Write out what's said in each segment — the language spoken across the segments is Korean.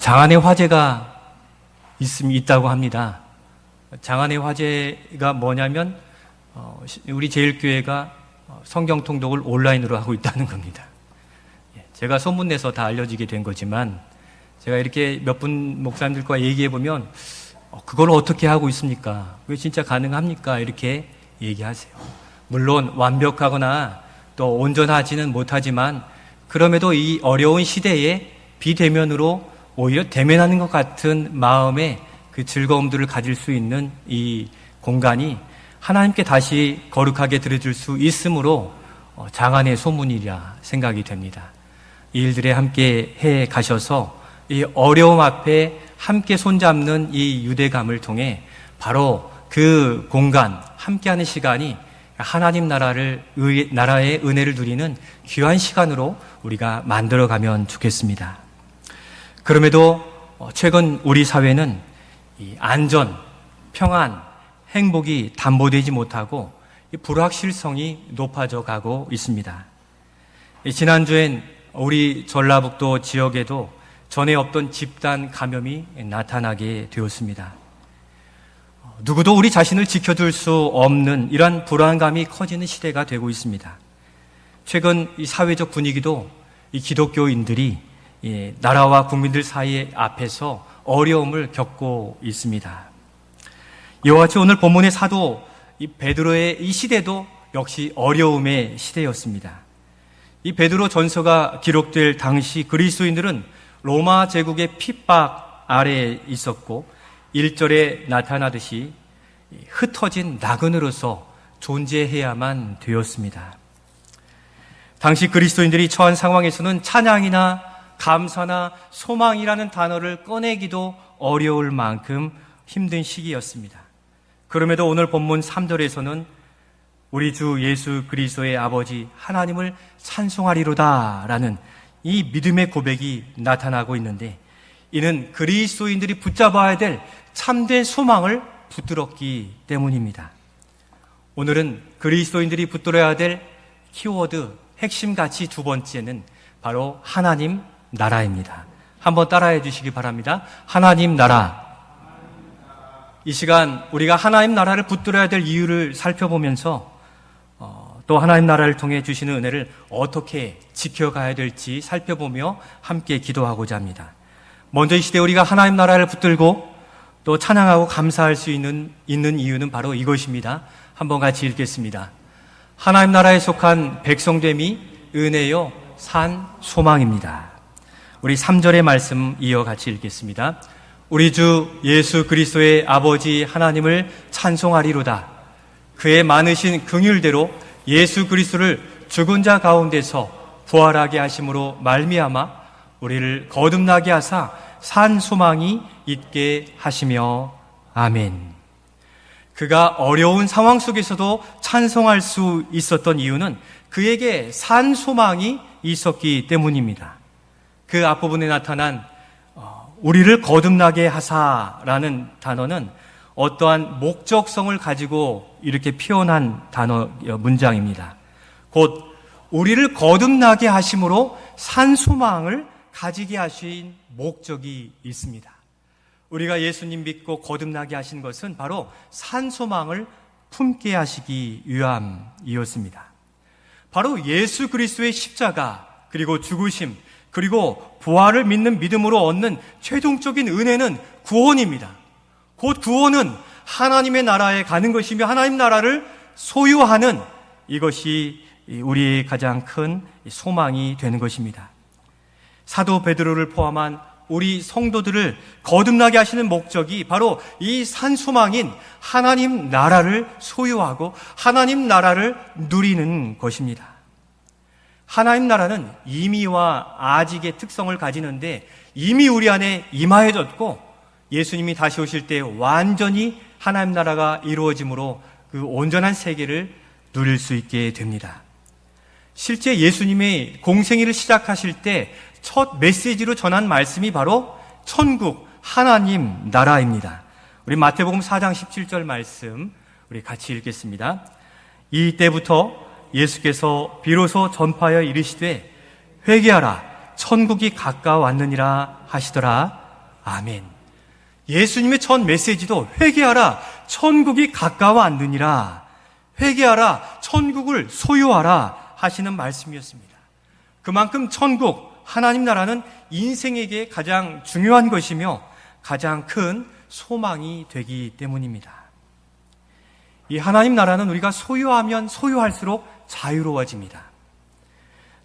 장안의 화제가 있다고 합니다. 장안의 화제가 뭐냐면 우리 제일교회가 성경 통독을 온라인으로 하고 있다는 겁니다. 제가 소문내서 다 알려지게 된 거지만 제가 이렇게 몇 분 목사님들과 얘기해 보면 그걸 어떻게 하고 있습니까? 그게 진짜 가능합니까? 이렇게 얘기하세요. 물론 완벽하거나 또 온전하지는 못하지만 그럼에도 이 어려운 시대에 비대면으로 오히려 대면하는 것 같은 마음의 그 즐거움들을 가질 수 있는 이 공간이 하나님께 다시 거룩하게 드려줄 수 있으므로 장안의 소문이라 생각이 됩니다. 이 일들에 함께 해 가셔서 이 어려움 앞에 함께 손잡는 이 유대감을 통해 바로 그 공간, 함께하는 시간이 하나님 나라의 은혜를 누리는 귀한 시간으로 우리가 만들어가면 좋겠습니다. 그럼에도 최근 우리 사회는 이 안전, 평안, 행복이 담보되지 못하고 불확실성이 높아져 가고 있습니다. 지난주엔 우리 전라북도 지역에도 전에 없던 집단 감염이 나타나게 되었습니다. 누구도 우리 자신을 지켜줄 수 없는 이러한 불안감이 커지는 시대가 되고 있습니다. 최근 이 사회적 분위기도 이 기독교인들이 나라와 국민들 사이 앞에서 어려움을 겪고 있습니다. 이와 같이 오늘 본문의 사도 이 베드로의 이 시대도 역시 어려움의 시대였습니다. 이 베드로 전서가 기록될 당시 그리스도인들은 로마 제국의 핍박 아래에 있었고 1절에 나타나듯이 흩어진 나그네로서 존재해야만 되었습니다. 당시 그리스도인들이 처한 상황에서는 찬양이나 감사나 소망이라는 단어를 꺼내기도 어려울 만큼 힘든 시기였습니다. 그럼에도 오늘 본문 3절에서는 우리 주 예수 그리스도의 아버지 하나님을 찬송하리로다 라는 이 믿음의 고백이 나타나고 있는데 이는 그리스도인들이 붙잡아야 될 참된 소망을 붙들었기 때문입니다. 오늘은 그리스도인들이 붙들어야 될 키워드 핵심 가치 두 번째는 바로 하나님 나라입니다. 한번 따라해 주시기 바랍니다. 하나님 나라. 이 시간 우리가 하나님 나라를 붙들어야 될 이유를 살펴보면서 또 하나님 나라를 통해 주시는 은혜를 어떻게 지켜가야 될지 살펴보며 함께 기도하고자 합니다. 먼저 이 시대에 우리가 하나님 나라를 붙들고 또 찬양하고 감사할 수 있는 이유는 바로 이것입니다. 한번 같이 읽겠습니다. 하나님 나라에 속한 백성됨이 은혜요 산 소망입니다. 우리 3절의 말씀 이어 같이 읽겠습니다. 우리 주 예수 그리스도의 아버지 하나님을 찬송하리로다. 그의 많으신 긍휼대로 예수 그리스도를 죽은 자 가운데서 부활하게 하심으로 말미암아 우리를 거듭나게 하사 산 소망이 있게 하시며 아멘. 그가 어려운 상황 속에서도 찬송할 수 있었던 이유는 그에게 산 소망이 있었기 때문입니다. 그 앞부분에 나타난 우리를 거듭나게 하사라는 단어는 어떠한 목적성을 가지고 이렇게 표현한 문장입니다. 곧 우리를 거듭나게 하심으로 산 소망을 가지게 하신 목적이 있습니다. 우리가 예수님 믿고 거듭나게 하신 것은 바로 산 소망을 품게 하시기 위함이었습니다. 바로 예수 그리스도의 십자가 그리고 죽으심 그리고 부활을 믿는 믿음으로 얻는 최종적인 은혜는 구원입니다. 곧 구원은 하나님의 나라에 가는 것이며 하나님 나라를 소유하는 이것이 우리의 가장 큰 소망이 되는 것입니다. 사도 베드로를 포함한 우리 성도들을 거듭나게 하시는 목적이 바로 이 산소망인 하나님 나라를 소유하고 하나님 나라를 누리는 것입니다. 하나님 나라는 임의와 아직의 특성을 가지는데 이미 우리 안에 임하여졌고 예수님이 다시 오실 때 완전히 하나님 나라가 이루어짐으로 그 온전한 세계를 누릴 수 있게 됩니다. 실제 예수님의 공생애를 시작하실 때 첫 메시지로 전한 말씀이 바로 천국 하나님 나라입니다. 우리 마태복음 4장 17절 말씀 우리 같이 읽겠습니다. 이때부터 예수께서 비로소 전파하여 이르시되 회개하라 천국이 가까웠느니라 하시더라. 아멘. 예수님의 첫 메시지도 회개하라, 천국이 가까워왔느니라, 회개하라, 천국을 소유하라 하시는 말씀이었습니다. 그만큼 천국, 하나님 나라는 인생에게 가장 중요한 것이며 가장 큰 소망이 되기 때문입니다. 이 하나님 나라는 우리가 소유하면 소유할수록 자유로워집니다.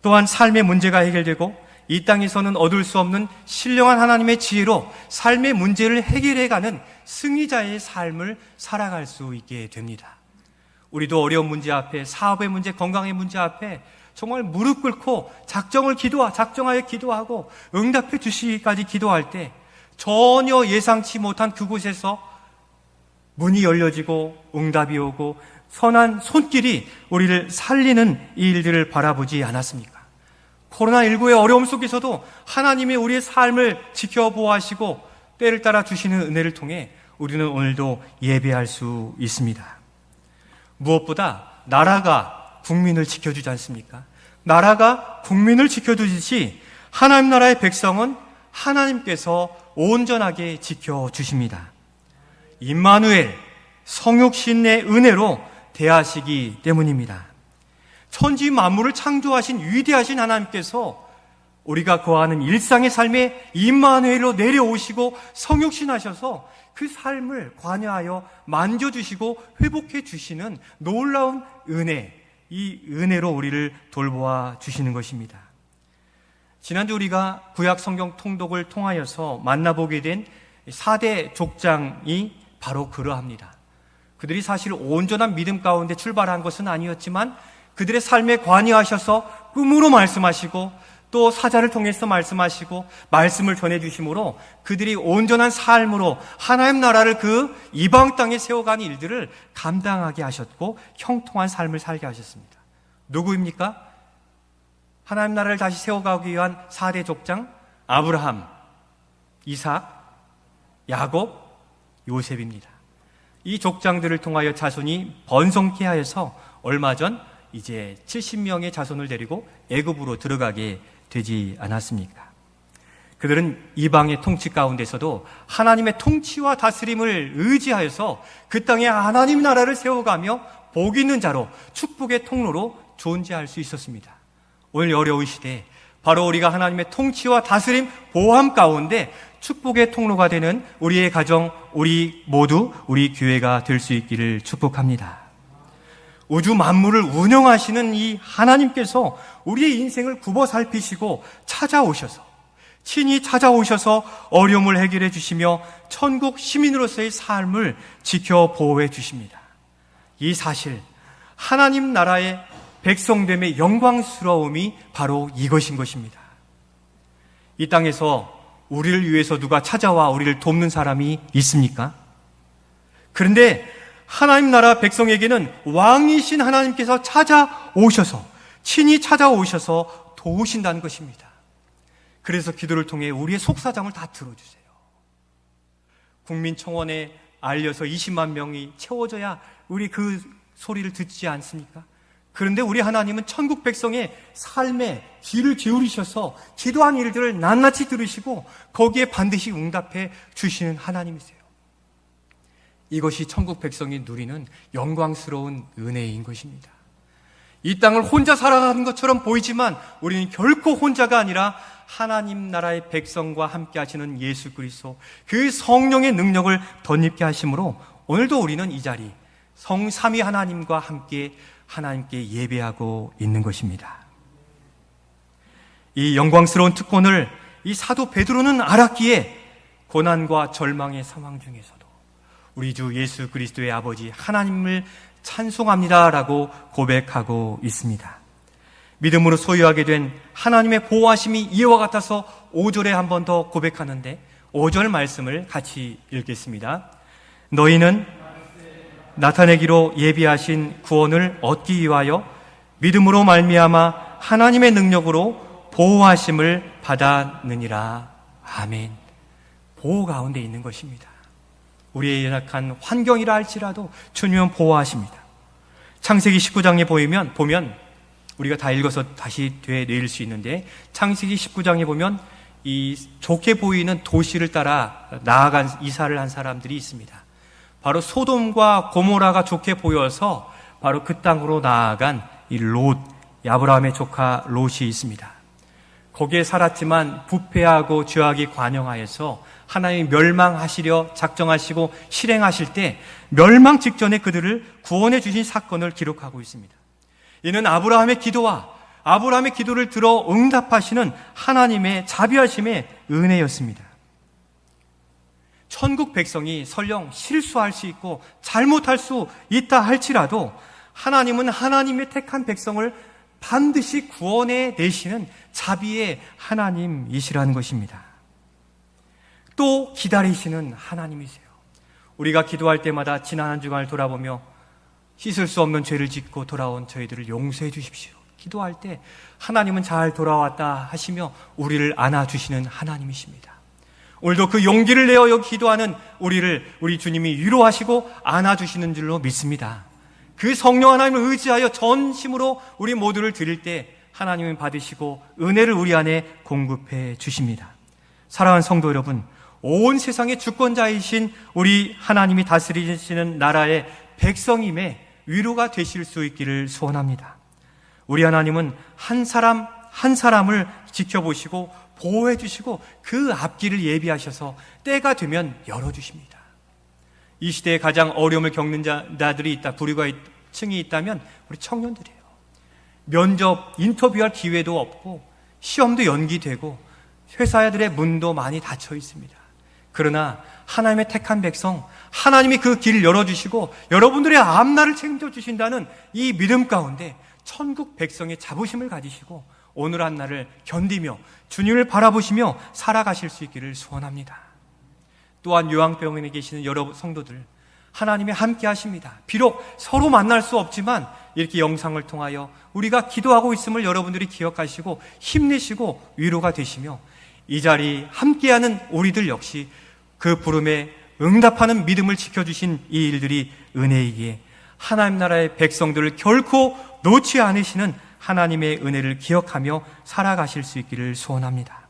또한 삶의 문제가 해결되고 이 땅에서는 얻을 수 없는 신령한 하나님의 지혜로 삶의 문제를 해결해가는 승리자의 삶을 살아갈 수 있게 됩니다. 우리도 어려운 문제 앞에, 사업의 문제, 건강의 문제 앞에 정말 무릎 꿇고 작정하여 기도하고 응답해 주시기까지 기도할 때 전혀 예상치 못한 그곳에서 문이 열려지고 응답이 오고 선한 손길이 우리를 살리는 이 일들을 바라보지 않았습니까? 코로나19의 어려움 속에서도 하나님이 우리의 삶을 지켜보호하시고 때를 따라 주시는 은혜를 통해 우리는 오늘도 예배할 수 있습니다. 무엇보다 나라가 국민을 지켜주지 않습니까? 나라가 국민을 지켜주듯이 하나님 나라의 백성은 하나님께서 온전하게 지켜주십니다. 임마누엘, 성육신의 은혜로 대하시기 때문입니다. 천지 만물을 창조하신 위대하신 하나님께서 우리가 거하는 일상의 삶에 임마누엘로 내려오시고 성육신하셔서 그 삶을 관여하여 만져주시고 회복해 주시는 놀라운 은혜, 이 은혜로 우리를 돌보아 주시는 것입니다. 지난주 우리가 구약 성경 통독을 통하여서 만나보게 된 4대 족장이 바로 그러합니다. 그들이 사실 온전한 믿음 가운데 출발한 것은 아니었지만 그들의 삶에 관여하셔서 꿈으로 말씀하시고 또 사자를 통해서 말씀하시고 말씀을 전해주심으로 그들이 온전한 삶으로 하나님 나라를 그 이방 땅에 세워가는 일들을 감당하게 하셨고 형통한 삶을 살게 하셨습니다. 누구입니까? 하나님 나라를 다시 세워가기 위한 4대 족장, 아브라함, 이삭, 야곱, 요셉입니다. 이 족장들을 통하여 자손이 번성케 하여서 얼마 전 이제 70명의 자손을 데리고 애굽으로 들어가게 되지 않았습니까? 그들은 이방의 통치 가운데서도 하나님의 통치와 다스림을 의지하여서 그 땅에 하나님 나라를 세워가며 복 있는 자로 축복의 통로로 존재할 수 있었습니다. 오늘 어려운 시대에 바로 우리가 하나님의 통치와 다스림, 보호함 가운데 축복의 통로가 되는 우리의 가정, 우리 모두 우리 교회가 될 수 있기를 축복합니다. 우주 만물을 운영하시는 이 하나님께서 우리의 인생을 굽어 살피시고 친히 찾아오셔서 어려움을 해결해 주시며 천국 시민으로서의 삶을 지켜 보호해 주십니다. 이 사실, 하나님 나라의 백성됨의 영광스러움이 바로 이것인 것입니다. 이 땅에서 우리를 위해서 누가 찾아와 우리를 돕는 사람이 있습니까? 그런데 하나님 나라 백성에게는 왕이신 하나님께서 친히 찾아오셔서 도우신다는 것입니다. 그래서 기도를 통해 우리의 속사정을 다 들어주세요. 국민청원에 알려서 20만 명이 채워져야 우리 그 소리를 듣지 않습니까? 그런데 우리 하나님은 천국 백성의 삶에 귀를 기울이셔서 기도한 일들을 낱낱이 들으시고 거기에 반드시 응답해 주시는 하나님이세요. 이것이 천국 백성이 누리는 영광스러운 은혜인 것입니다. 이 땅을 혼자 살아가는 것처럼 보이지만 우리는 결코 혼자가 아니라 하나님 나라의 백성과 함께 하시는 예수 그리스도, 그 성령의 능력을 덧입게 하심으로 오늘도 우리는 이 자리 성삼위 하나님과 함께 하나님께 예배하고 있는 것입니다. 이 영광스러운 특권을 이 사도 베드로는 알았기에 고난과 절망의 상황 중에서도 우리 주 예수 그리스도의 아버지 하나님을 찬송합니다라고 고백하고 있습니다. 믿음으로 소유하게 된 하나님의 보호하심이 이와 같아서 5절에 한 번 더 고백하는데 5절 말씀을 같이 읽겠습니다. 너희는 나타내기로 예비하신 구원을 얻기 위하여 믿음으로 말미암아 하나님의 능력으로 보호하심을 받았느니라. 아멘. 보호 가운데 있는 것입니다. 우리의 연약한 환경이라 할지라도 주님은 보호하십니다. 창세기 19장에 보면 우리가 다 읽어서 다시 되뇌일 수 있는데 창세기 19장에 보면 이 좋게 보이는 도시를 따라 나아간 이사를 한 사람들이 있습니다. 바로 소돔과 고모라가 좋게 보여서 바로 그 땅으로 나아간 이 롯, 아브라함의 조카 롯이 있습니다. 거기에 살았지만 부패하고 죄악이 관영하여서 하나님이 멸망하시려 작정하시고 실행하실 때 멸망 직전에 그들을 구원해 주신 사건을 기록하고 있습니다. 이는 아브라함의 기도와 아브라함의 기도를 들어 응답하시는 하나님의 자비하심의 은혜였습니다. 천국 백성이 설령 실수할 수 있고 잘못할 수 있다 할지라도 하나님은 하나님의 택한 백성을 반드시 구원해 내시는 자비의 하나님이시라는 것입니다. 또 기다리시는 하나님이세요. 우리가 기도할 때마다 지난 한 주간을 돌아보며 씻을 수 없는 죄를 짓고 돌아온 저희들을 용서해 주십시오. 기도할 때 하나님은 잘 돌아왔다 하시며 우리를 안아주시는 하나님이십니다. 오늘도 그 용기를 내어 여기 기도하는 우리 주님이 위로하시고 안아주시는 줄로 믿습니다. 그 성령 하나님을 의지하여 전심으로 우리 모두를 드릴 때 하나님은 받으시고 은혜를 우리 안에 공급해 주십니다. 사랑하는 성도 여러분, 온 세상의 주권자이신 우리 하나님이 다스리시는 나라의 백성임에 위로가 되실 수 있기를 소원합니다. 우리 하나님은 한 사람 한 사람을 지켜보시고 보호해 주시고 그 앞길을 예비하셔서 때가 되면 열어주십니다. 이 시대에 가장 어려움을 겪는 자들이 있다, 불의층이 있다면 우리 청년들이에요. 면접, 인터뷰할 기회도 없고 시험도 연기되고 회사들의 문도 많이 닫혀 있습니다. 그러나 하나님의 택한 백성, 하나님이 그 길을 열어주시고 여러분들의 앞날을 책임져 주신다는 이 믿음 가운데 천국 백성의 자부심을 가지시고 오늘 한날을 견디며 주님을 바라보시며 살아가실 수 있기를 소원합니다. 또한 요양병원에 계시는 여러 성도들, 하나님이 함께 하십니다. 비록 서로 만날 수 없지만 이렇게 영상을 통하여 우리가 기도하고 있음을 여러분들이 기억하시고 힘내시고 위로가 되시며 이 자리 함께하는 우리들 역시 그 부름에 응답하는 믿음을 지켜주신 이 일들이 은혜이기에 하나님 나라의 백성들을 결코 놓지 않으시는 하나님의 은혜를 기억하며 살아가실 수 있기를 소원합니다.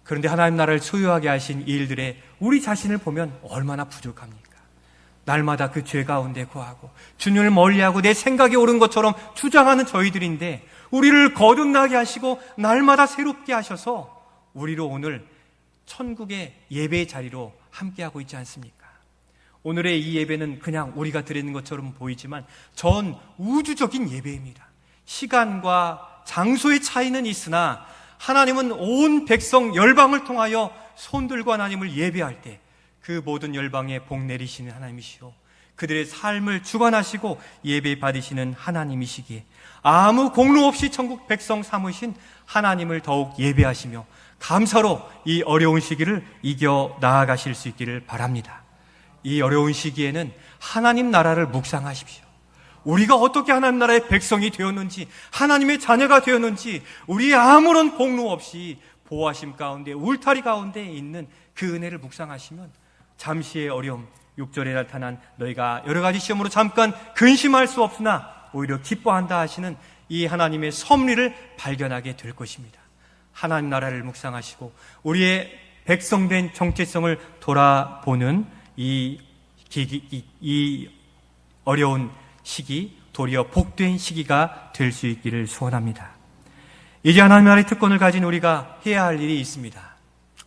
그런데 하나님 나라를 소유하게 하신 이 일들에 우리 자신을 보면 얼마나 부족합니까? 날마다 그 죄 가운데 구하고 주님을 멀리하고 내 생각이 옳은 것처럼 주장하는 저희들인데 우리를 거듭나게 하시고 날마다 새롭게 하셔서 우리로 오늘 천국의 예배의 자리로 함께하고 있지 않습니까? 오늘의 이 예배는 그냥 우리가 드리는 것처럼 보이지만 전 우주적인 예배입니다. 시간과 장소의 차이는 있으나 하나님은 온 백성 열방을 통하여 손들고 하나님을 예배할 때 그 모든 열방에 복 내리시는 하나님이시오, 그들의 삶을 주관하시고 예배 받으시는 하나님이시기에 아무 공로 없이 천국 백성 삼으신 하나님을 더욱 예배하시며 감사로 이 어려운 시기를 이겨 나아가실 수 있기를 바랍니다. 이 어려운 시기에는 하나님 나라를 묵상하십시오. 우리가 어떻게 하나님 나라의 백성이 되었는지, 하나님의 자녀가 되었는지, 우리의 아무런 공로 없이 보호하심 가운데, 울타리 가운데 있는 그 은혜를 묵상하시면 잠시의 어려움, 6절에 나타난 너희가 여러 가지 시험으로 잠깐 근심할 수 없으나 오히려 기뻐한다 하시는 이 하나님의 섭리를 발견하게 될 것입니다. 하나님 나라를 묵상하시고 우리의 백성된 정체성을 돌아보는 이 어려운 시기, 도리어 복된 시기가 될 수 있기를 소원합니다. 이제 하나님 나라의 특권을 가진 우리가 해야 할 일이 있습니다.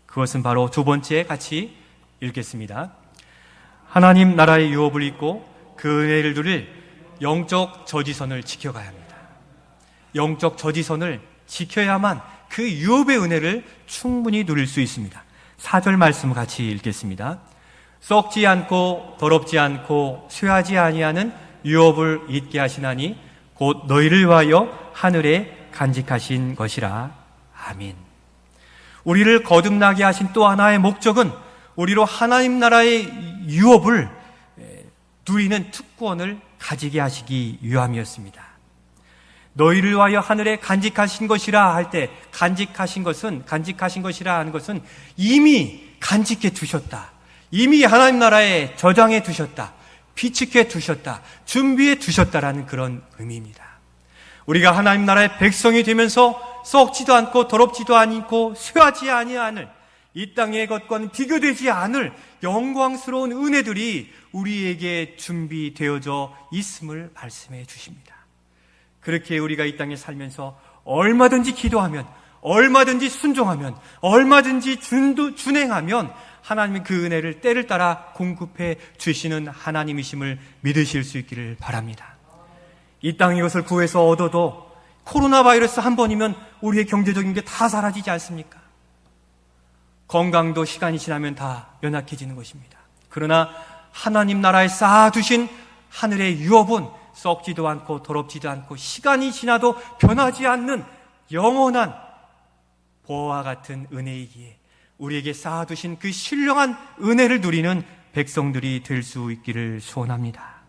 그것은 바로 두 번째, 같이 읽겠습니다. 하나님 나라의 유업을 잊고 그 은혜를 누릴 영적 저지선을 지켜가야 합니다. 영적 저지선을 지켜야만 그 유업의 은혜를 충분히 누릴 수 있습니다. 4절 말씀 같이 읽겠습니다. 썩지 않고 더럽지 않고 쇠하지 아니하는 유업을 잊게 하시나니 곧 너희를 위하여 하늘에 간직하신 것이라. 아멘. 우리를 거듭나게 하신 또 하나의 목적은 우리로 하나님 나라의 유업을 누리는 특권을 가지게 하시기 위함이었습니다. 너희를 위하여 하늘에 간직하신 것이라 할 때 간직하신 것이라 하는 것은 이미 간직해 두셨다, 이미 하나님 나라에 저장해 두셨다, 비축해 두셨다, 준비해 두셨다라는 그런 의미입니다. 우리가 하나님 나라의 백성이 되면서 썩지도 않고 더럽지도 않고 쇠하지 아니하는 이 땅의 것과는 비교되지 않을 영광스러운 은혜들이 우리에게 준비되어져 있음을 말씀해 주십니다. 그렇게 우리가 이 땅에 살면서 얼마든지 기도하면, 얼마든지 순종하면, 얼마든지 준행하면 하나님은 그 은혜를 때를 따라 공급해 주시는 하나님이심을 믿으실 수 있기를 바랍니다. 이 땅의 것을 구해서 얻어도 코로나 바이러스 한 번이면 우리의 경제적인 게 다 사라지지 않습니까? 건강도 시간이 지나면 다 연약해지는 것입니다. 그러나 하나님 나라에 쌓아두신 하늘의 유업은 썩지도 않고 더럽지도 않고 시간이 지나도 변하지 않는 영원한 보화와 같은 은혜이기에 우리에게 쌓아두신 그 신령한 은혜를 누리는 백성들이 될 수 있기를 소원합니다.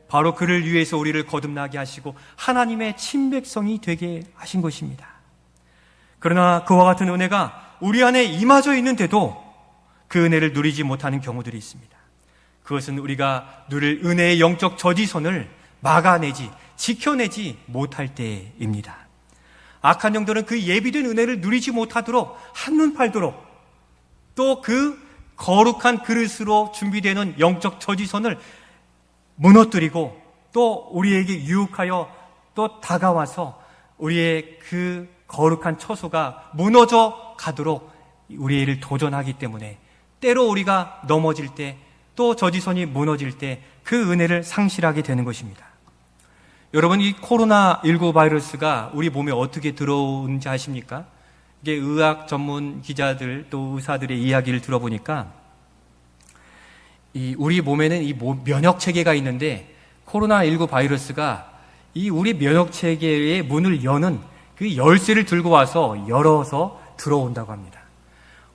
바로 그를 위해서 우리를 거듭나게 하시고 하나님의 친백성이 되게 하신 것입니다. 그러나 그와 같은 은혜가 우리 안에 임하져 있는데도 그 은혜를 누리지 못하는 경우들이 있습니다. 그것은 우리가 누릴 은혜의 영적 저지선을 막아내지, 지켜내지 못할 때입니다. 악한 영들은 그 예비된 은혜를 누리지 못하도록 한눈 팔도록 또 그 거룩한 그릇으로 준비되는 영적 저지선을 무너뜨리고 또 우리에게 유혹하여 또 다가와서 우리의 그 거룩한 처소가 무너져 가도록 우리를 도전하기 때문에 때로 우리가 넘어질 때 또 저지선이 무너질 때 그 은혜를 상실하게 되는 것입니다. 여러분, 이 코로나19 바이러스가 우리 몸에 어떻게 들어오는지 아십니까? 이게 의학 전문 기자들 또 의사들의 이야기를 들어보니까 우리 몸에는 이 면역 체계가 있는데 코로나19 바이러스가 이 우리 면역 체계의 문을 여는 그 열쇠를 들고 와서 열어서 들어온다고 합니다.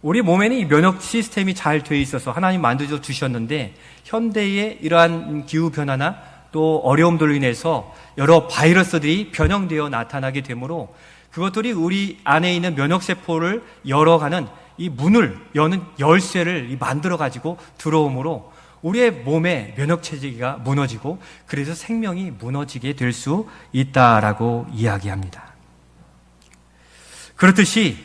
우리 몸에는 이 면역 시스템이 잘 돼 있어서 하나님 만들어 주셨는데 현대의 이러한 기후 변화나 또 어려움들로 인해서 여러 바이러스들이 변형되어 나타나게 되므로 그것들이 우리 안에 있는 면역세포를 열어가는 이 문을 여는 열쇠를 만들어 가지고 들어오므로 우리의 몸의 면역체계가 무너지고 그래서 생명이 무너지게 될 수 있다라고 이야기합니다. 그렇듯이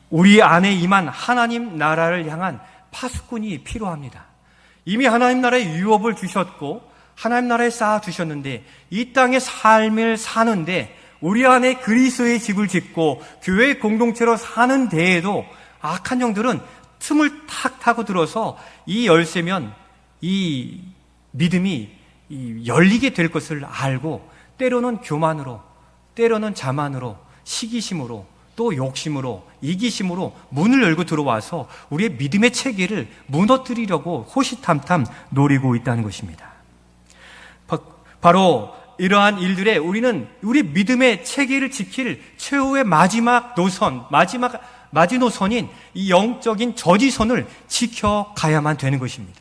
우리 안에 임한 하나님 나라를 향한 파수꾼이 필요합니다. 이미 하나님 나라의 유업을 주셨고 하나님 나라에 쌓아 두셨는데 이 땅의 삶을 사는데 우리 안에 그리스도의 집을 짓고 교회 공동체로 사는 데에도 악한 영들은 틈을 탁 타고 들어서 이 열쇠면 이 믿음이 열리게 될 것을 알고 때로는 교만으로, 때로는 자만으로, 시기심으로, 또 욕심으로, 이기심으로 문을 열고 들어와서 우리의 믿음의 체계를 무너뜨리려고 호시탐탐 노리고 있다는 것입니다. 바로 이러한 일들에 우리는 우리 믿음의 체계를 지킬 최후의 마지막 노선, 마지노선인 이 영적인 저지선을 지켜가야만 되는 것입니다.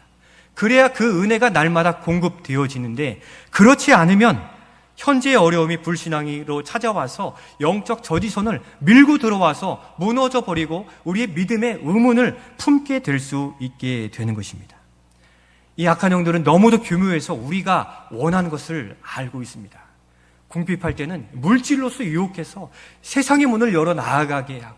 그래야 그 은혜가 날마다 공급되어지는데 그렇지 않으면 현재의 어려움이 불신앙으로 찾아와서 영적 저지선을 밀고 들어와서 무너져 버리고 우리의 믿음의 의문을 품게 될 수 있게 되는 것입니다. 이 악한 영들은 너무도 교묘해서 우리가 원하는 것을 알고 있습니다. 궁핍할 때는 물질로서 유혹해서 세상의 문을 열어 나아가게 하고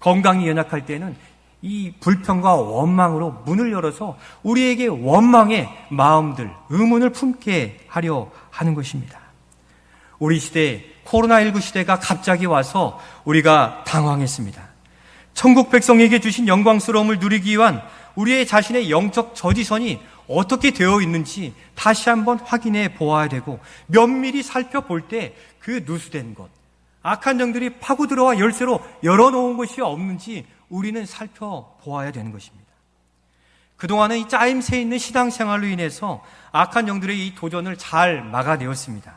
건강이 연약할 때는 이 불평과 원망으로 문을 열어서 우리에게 원망의 마음들, 의문을 품게 하려 하는 것입니다. 우리 시대에 코로나19 시대가 갑자기 와서 우리가 당황했습니다. 천국 백성에게 주신 영광스러움을 누리기 위한 우리의 자신의 영적 저지선이 어떻게 되어 있는지 다시 한번 확인해 보아야 되고 면밀히 살펴볼 때 그 누수된 것, 악한 영들이 파고 들어와 열쇠로 열어놓은 것이 없는지 우리는 살펴보아야 되는 것입니다. 그동안은 이 짜임새 있는 신앙생활로 인해서 악한 영들의 이 도전을 잘 막아내었습니다.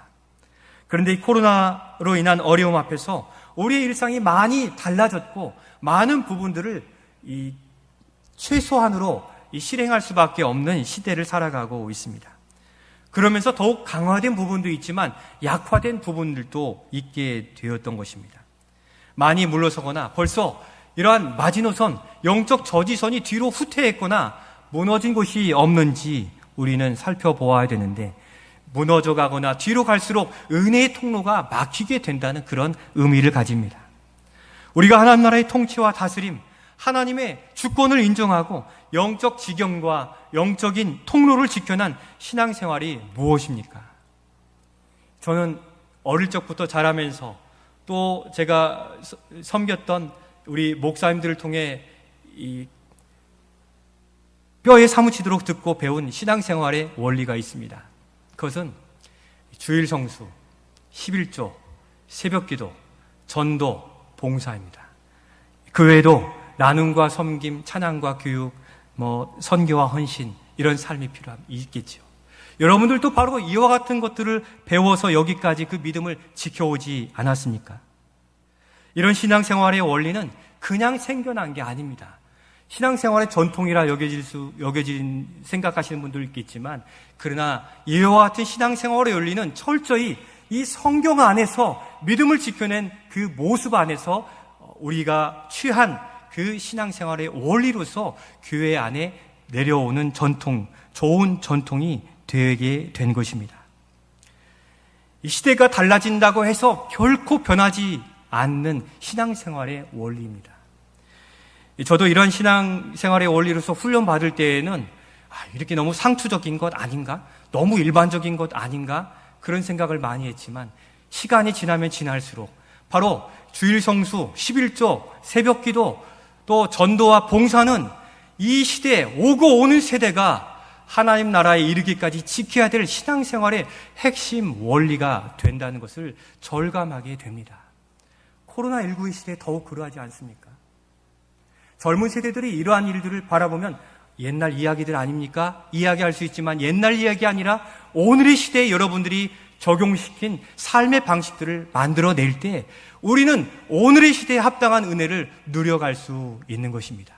그런데 이 코로나로 인한 어려움 앞에서 우리의 일상이 많이 달라졌고 많은 부분들을 최소한으로 실행할 수밖에 없는 시대를 살아가고 있습니다. 그러면서 더욱 강화된 부분도 있지만 약화된 부분들도 있게 되었던 것입니다. 많이 물러서거나 벌써 이러한 마지노선, 영적 저지선이 뒤로 후퇴했거나 무너진 곳이 없는지 우리는 살펴보아야 되는데 무너져 가거나 뒤로 갈수록 은혜의 통로가 막히게 된다는 그런 의미를 가집니다. 우리가 하나님 나라의 통치와 다스림, 하나님의 주권을 인정하고 영적 지경과 영적인 통로를 지켜난 신앙생활이 무엇입니까? 저는 어릴 적부터 자라면서 또 제가 섬겼던 우리 목사님들을 통해 이 뼈에 사무치도록 듣고 배운 신앙생활의 원리가 있습니다. 그것은 주일 성수, 11조, 새벽기도, 전도, 봉사입니다. 그 외에도 나눔과 섬김, 찬양과 교육, 선교와 헌신, 이런 삶이 있겠죠. 여러분들도 바로 이와 같은 것들을 배워서 여기까지 그 믿음을 지켜오지 않았습니까? 이런 신앙생활의 원리는 그냥 생겨난 게 아닙니다. 신앙생활의 전통이라 여겨진 생각하시는 분도 있겠지만, 그러나 이와 같은 신앙생활의 원리는 철저히 이 성경 안에서 믿음을 지켜낸 그 모습 안에서 우리가 취한 그 신앙생활의 원리로서 교회 안에 내려오는 전통, 좋은 전통이 되게 된 것입니다. 이 시대가 달라진다고 해서 결코 변하지 않는 신앙생활의 원리입니다. 저도 이런 신앙생활의 원리로서 훈련받을 때에는 이렇게 너무 상투적인 것 아닌가? 너무 일반적인 것 아닌가? 그런 생각을 많이 했지만 시간이 지나면 지날수록 바로 주일 성수, 11조, 새벽기도, 또 전도와 봉사는 이 시대에 오고 오는 세대가 하나님 나라에 이르기까지 지켜야 될 신앙생활의 핵심 원리가 된다는 것을 절감하게 됩니다. 코로나19의 시대에 더욱 그러하지 않습니까? 젊은 세대들이 이러한 일들을 바라보면 옛날 이야기들 아닙니까? 이야기할 수 있지만 옛날 이야기 아니라 오늘의 시대에 여러분들이 적용시킨 삶의 방식들을 만들어낼 때 우리는 오늘의 시대에 합당한 은혜를 누려갈 수 있는 것입니다.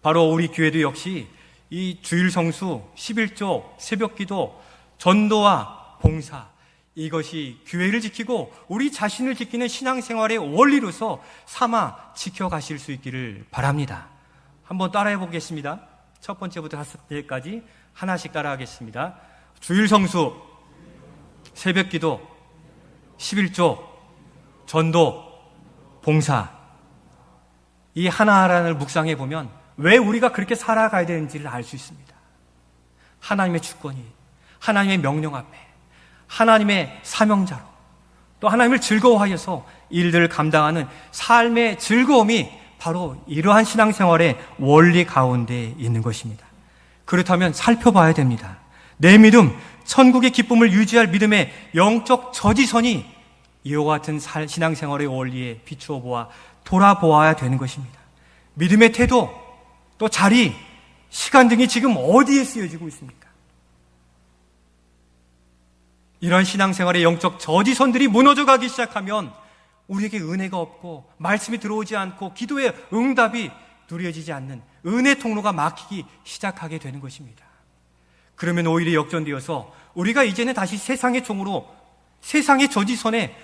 바로 우리 교회도 역시 이 주일 성수, 11조, 새벽기도, 전도와 봉사, 이것이 교회를 지키고 우리 자신을 지키는 신앙생활의 원리로서 삼아 지켜가실 수 있기를 바랍니다. 한번 따라해 보겠습니다. 첫 번째부터 다섯 번째까지 하나씩 따라하겠습니다. 주일 성수, 새벽기도, 11조, 전도, 봉사. 이 하나하나를 묵상해 보면 왜 우리가 그렇게 살아가야 되는지를 알 수 있습니다. 하나님의 주권이, 하나님의 명령 앞에, 하나님의 사명자로, 또 하나님을 즐거워하여서 일들을 감당하는 삶의 즐거움이 바로 이러한 신앙생활의 원리 가운데 있는 것입니다. 그렇다면 살펴봐야 됩니다. 내 믿음, 천국의 기쁨을 유지할 믿음의 영적 저지선이 이와 같은 신앙생활의 원리에 비추어 보아 돌아보아야 되는 것입니다. 믿음의 태도, 또 자리, 시간 등이 지금 어디에 쓰여지고 있습니까? 이러한 신앙생활의 영적 저지선들이 무너져가기 시작하면 우리에게 은혜가 없고 말씀이 들어오지 않고 기도의 응답이 누려지지 않는 은혜 통로가 막히기 시작하게 되는 것입니다. 그러면 오히려 역전되어서 우리가 이제는 다시 세상의 종으로 세상의 저지선에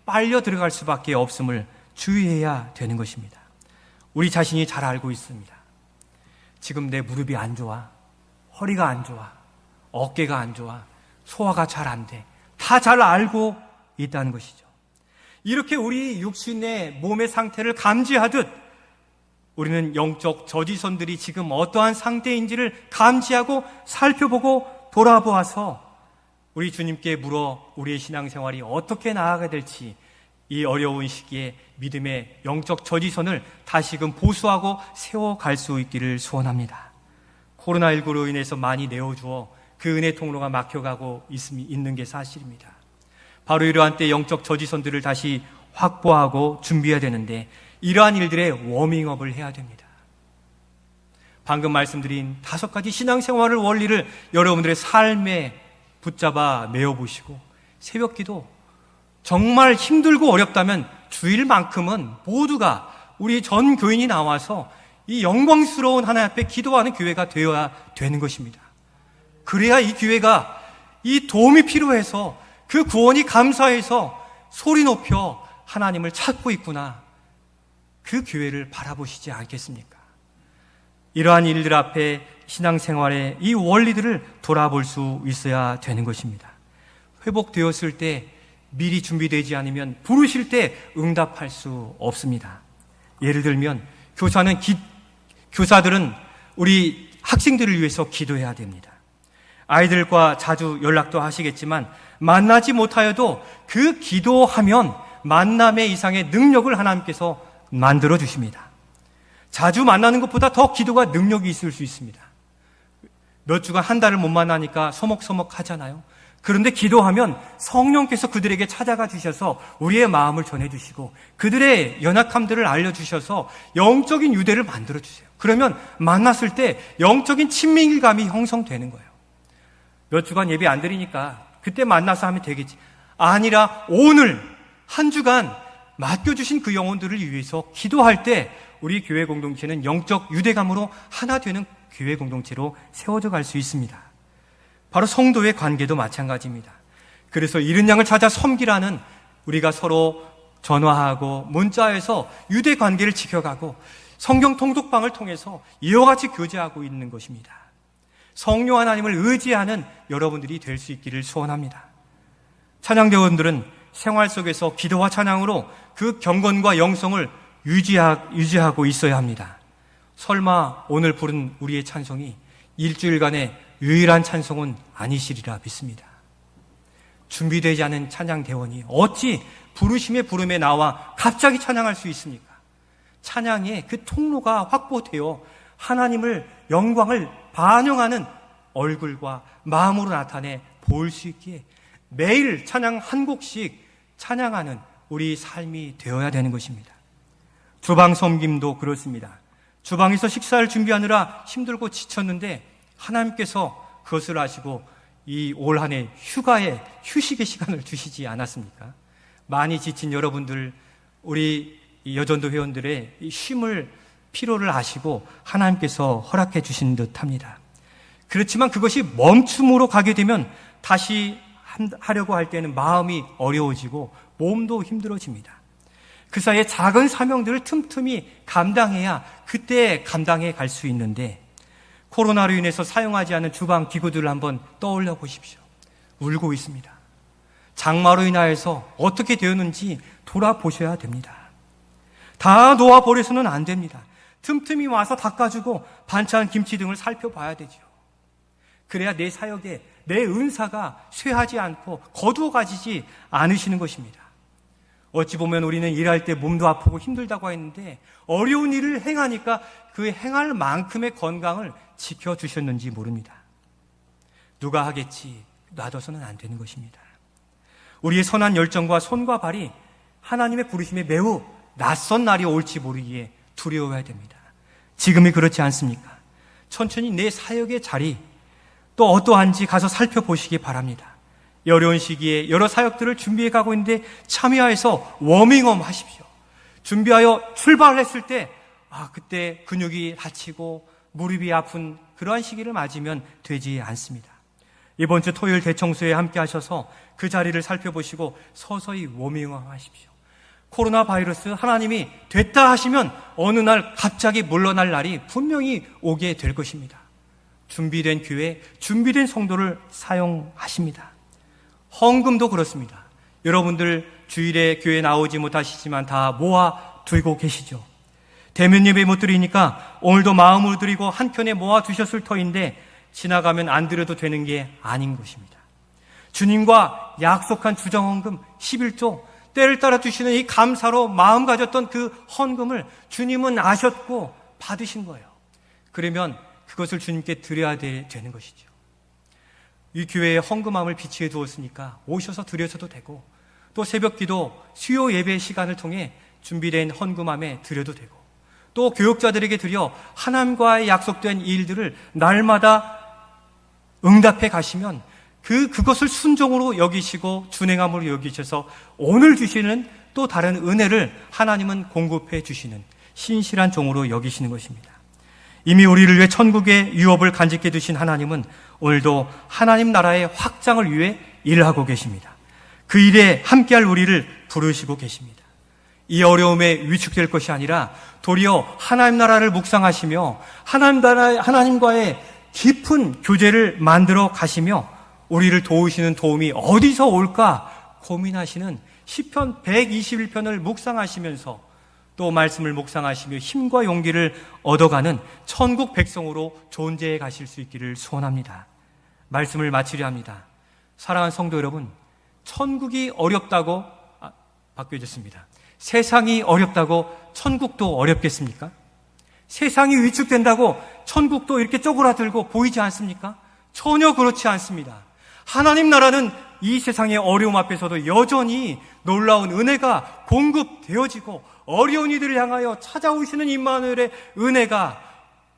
빨려 들어갈 수밖에 없음을 주의해야 되는 것입니다. 우리 자신이 잘 알고 있습니다. 지금 내 무릎이 안 좋아, 허리가 안 좋아, 어깨가 안 좋아, 소화가 잘 안 돼. 다 잘 알고 있다는 것이죠. 이렇게 우리 육신의 몸의 상태를 감지하듯 우리는 영적 저지선들이 지금 어떠한 상태인지를 감지하고 살펴보고 돌아보아서 우리 주님께 물어 우리의 신앙생활이 어떻게 나아가야 될지 이 어려운 시기에 믿음의 영적 저지선을 다시금 보수하고 세워갈 수 있기를 소원합니다. 코로나19로 인해서 많이 내어주어 그 은혜 통로가 막혀가고 있는 게 사실입니다. 바로 이러한 때 영적 저지선들을 다시 확보하고 준비해야 되는데 이러한 일들의 워밍업을 해야 됩니다. 방금 말씀드린 5가지 신앙생활의 원리를 여러분들의 삶에 붙잡아 메어보시고 새벽기도 정말 힘들고 어렵다면 주일만큼은 모두가 우리 전 교인이 나와서 이 영광스러운 하나님 앞에 기도하는 교회가 되어야 되는 것입니다. 그래야 이 교회가 이 도움이 필요해서 그 구원이 감사해서 소리 높여 하나님을 찾고 있구나. 그 교회를 바라보시지 않겠습니까? 이러한 일들 앞에 신앙생활의 이 원리들을 돌아볼 수 있어야 되는 것입니다. 회복되었을 때 미리 준비되지 않으면 부르실 때 응답할 수 없습니다. 예를 들면 교사들은 우리 학생들을 위해서 기도해야 됩니다. 아이들과 자주 연락도 하시겠지만 만나지 못하여도 그 기도하면 만남의 이상의 능력을 하나님께서 만들어 주십니다. 자주 만나는 것보다 더 기도가 능력이 있을 수 있습니다. 몇 주간 한 달을 못 만나니까 서먹서먹 하잖아요. 그런데 기도하면 성령께서 그들에게 찾아가 주셔서 우리의 마음을 전해주시고 그들의 연약함들을 알려주셔서 영적인 유대를 만들어주세요. 그러면 만났을 때 영적인 친밀감이 형성되는 거예요. 몇 주간 예배 안 드리니까 그때 만나서 하면 되겠지. 아니라 오늘 한 주간 맡겨주신 그 영혼들을 위해서 기도할 때 우리 교회 공동체는 영적 유대감으로 하나 되는 교회 공동체로 세워져 갈 수 있습니다. 바로 성도의 관계도 마찬가지입니다. 그래서 잃은 양을 찾아 섬기라는 우리가 서로 전화하고 문자에서 유대 관계를 지켜가고 성경 통독방을 통해서 이와 같이 교제하고 있는 것입니다. 성령 하나님을 의지하는 여러분들이 될 수 있기를 소원합니다. 찬양대원들은 생활 속에서 기도와 찬양으로 그 경건과 영성을 유지하고 있어야 합니다. 설마 오늘 부른 우리의 찬송이 일주일간의 유일한 찬송은 아니시리라 믿습니다. 준비되지 않은 찬양대원이 어찌 부르심의 부름에 나와 갑자기 찬양할 수 있습니까? 찬양의 그 통로가 확보되어 하나님을 영광을 반영하는 얼굴과 마음으로 나타내 보일 수 있기에 매일 찬양 한 곡씩 찬양하는 우리 삶이 되어야 되는 것입니다. 주방 섬김도 그렇습니다. 주방에서 식사를 준비하느라 힘들고 지쳤는데 하나님께서 그것을 아시고 이 올 한 해 휴식의 시간을 주시지 않았습니까? 많이 지친 여러분들, 우리 여전도 회원들의 피로를 아시고 하나님께서 허락해 주신 듯합니다. 그렇지만 그것이 멈춤으로 가게 되면 다시 하려고 할 때는 마음이 어려워지고 몸도 힘들어집니다. 그 사이에 작은 사명들을 틈틈이 감당해야 그때 감당해 갈 수 있는데 코로나로 인해서 사용하지 않은 주방 기구들을 한번 떠올려 보십시오. 울고 있습니다. 장마로 인하여서 어떻게 되었는지 돌아보셔야 됩니다. 다 놓아버려서는 안 됩니다. 틈틈이 와서 닦아주고 반찬, 김치 등을 살펴봐야 되죠. 그래야 내 사역에 내 은사가 쇠하지 않고 거두어가지지 않으시는 것입니다. 어찌 보면 우리는 일할 때 몸도 아프고 힘들다고 했는데 어려운 일을 행하니까 그 행할 만큼의 건강을 지켜주셨는지 모릅니다. 누가 하겠지 놔둬서는 안 되는 것입니다. 우리의 선한 열정과 손과 발이 하나님의 부르심에 매우 낯선 날이 올지 모르기에 두려워해야 됩니다. 지금이 그렇지 않습니까? 천천히 내 사역의 자리 또 어떠한지 가서 살펴보시기 바랍니다. 이 어려운 시기에 여러 사역들을 준비해 가고 있는데 참여해서 워밍업 하십시오. 준비하여 출발했을 때 그때 근육이 다치고 무릎이 아픈 그러한 시기를 맞으면 되지 않습니다. 이번 주 토요일 대청소에 함께 하셔서 그 자리를 살펴보시고 서서히 워밍업 하십시오. 코로나 바이러스 하나님이 됐다 하시면 어느 날 갑자기 물러날 날이 분명히 오게 될 것입니다. 준비된 교회, 준비된 성도를 사용하십니다. 헌금도 그렇습니다. 여러분들 주일에 교회 나오지 못하시지만 다 모아 두고 계시죠. 대면 예배 못 드리니까 오늘도 마음으로 드리고 한켠에 모아 두셨을 터인데 지나가면 안 드려도 되는 게 아닌 것입니다. 주님과 약속한 주정헌금 11조 때를 따라 주시는 이 감사로 마음 가졌던 그 헌금을 주님은 아셨고 받으신 거예요. 그러면 그것을 주님께 드려야 되는 것이죠. 이 교회에 헌금함을 비치해 두었으니까 오셔서 드려서도 되고 또 새벽기도 수요 예배 시간을 통해 준비된 헌금함에 드려도 되고 또 교육자들에게 드려 하나님과의 약속된 일들을 날마다 응답해 가시면 그것을 순종으로 여기시고 준행함으로 여기셔서 오늘 주시는 또 다른 은혜를 하나님은 공급해 주시는 신실한 종으로 여기시는 것입니다. 이미 우리를 위해 천국의 유업을 간직해 두신 하나님은 오늘도 하나님 나라의 확장을 위해 일하고 계십니다. 그 일에 함께할 우리를 부르시고 계십니다. 이 어려움에 위축될 것이 아니라 도리어 하나님 나라를 묵상하시며 하나님과의 깊은 교제를 만들어 가시며 우리를 도우시는 도움이 어디서 올까 고민하시는 시편 121편을 묵상하시면서 또 말씀을 묵상하시며 힘과 용기를 얻어가는 천국 백성으로 존재해 가실 수 있기를 소원합니다. 말씀을 마치려 합니다. 사랑하는 성도 여러분, 천국이 어렵다고 바뀌어졌습니다. 세상이 어렵다고 천국도 어렵겠습니까? 세상이 위축된다고 천국도 이렇게 쪼그라들고 보이지 않습니까? 전혀 그렇지 않습니다. 하나님 나라는 이 세상의 어려움 앞에서도 여전히 놀라운 은혜가 공급되어지고 어려운 이들을 향하여 찾아오시는 임마누엘의 은혜가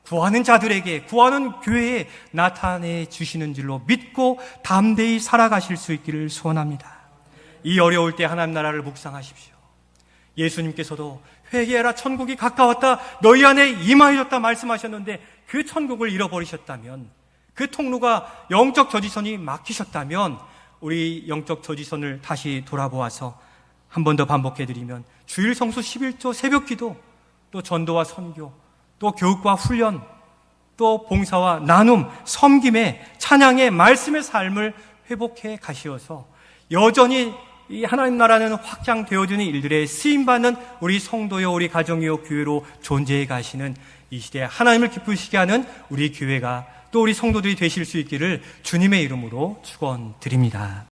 구하는 자들에게, 구하는 교회에 나타내 주시는 줄로 믿고 담대히 살아가실 수 있기를 소원합니다. 이 어려울 때 하나님 나라를 묵상하십시오. 예수님께서도 회개하라 천국이 가까웠다 너희 안에 임하였다 말씀하셨는데 그 천국을 잃어버리셨다면, 그 통로가 영적 저지선이 막히셨다면 우리 영적 저지선을 다시 돌아보아서 한 번 더 반복해드리면 주일 성수 11조 새벽기도, 또 전도와 선교, 또 교육과 훈련, 또 봉사와 나눔, 섬김의 찬양의 말씀의 삶을 회복해 가시어서 여전히 이 하나님 나라는 확장되어지는 일들에 쓰임받는 우리 성도요, 우리 가정이요, 교회로 존재해 가시는 이 시대에 하나님을 기쁘시게 하는 우리 교회가 또 우리 성도들이 되실 수 있기를 주님의 이름으로 축원드립니다.